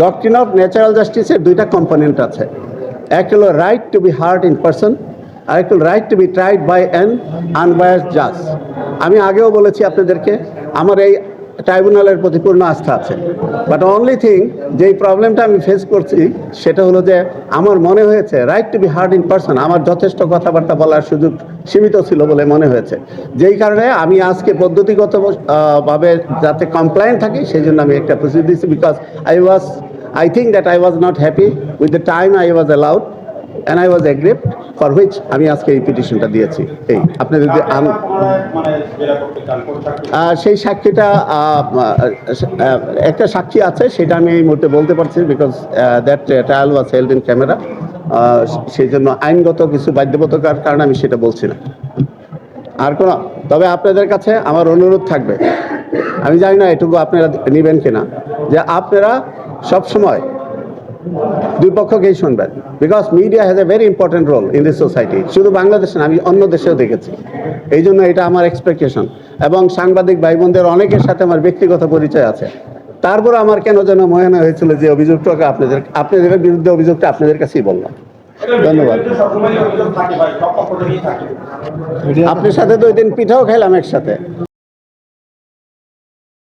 Doctrine of natural জাস্টিসের দুইটা component আছে, একটা হলো right to be heard in person, আর একটা হলো right to be tried by an unbiased জাজ। আমি আগেও বলেছি আপনাদেরকে আমার এই ট্রাইব্যুনালের প্রতি পূর্ণ আস্থা আছে, বাট অনলি থিং যেই প্রবলেমটা আমি ফেস করছি সেটা হলো যে আমার মনে হয়েছে right to be heard in person আমার যথেষ্ট কথাবার্তা বলার সুযোগ সীমিত ছিল বলে মনে হয়েছে, যেই কারণে আমি আজকে পদ্ধতিগত ভাবে যাতে কমপ্লায়েন্ট থাকি সেই জন্য আমি একটা প্রসিড দিচ্ছি, because I think that I was not happy with the time I was allowed and I was aggrieved, for which আমি আজকে এই পিটিশনটা দিয়েছি। এই আপনি যদি সেই সাক্ষীটা একটা সাক্ষী আছে সেটা আমি এই মুহূর্তে বলতে পারছি, because that trial was held in camera, সেই জন্য আইনগত কিছু বাধ্যবাধকতার কারণে আমি সেটা বলছি না। আর কোনো, তবে আপনাদের কাছে আমার অনুরোধ থাকবে, আমি জানি না এটুকু আপনারা নেবেন কিনা, যে আপনারা সবসময় দুই পক্ষকেই শুনবেন, because media has a very important role in this society. শুধু বাংলাদেশে না, আমি অন্য দেশেও দেখেছি, এই জন্য এটা আমার এক্সপেকটেশন। এবং সাংবাদিক ভাই বোনদের অনেকের সাথে আমার ব্যক্তিগত পরিচয় আছে, তারপর আমার কেন যেন মনে হয়েছিল যে অভিযোগটাকে আপনাদের বিরুদ্ধে অভিযোগটা আপনাদের কাছেই বললাম। ধন্যবাদ। আপনার সাথে তো ওই দিন পিঠাও খেলাম একসাথে।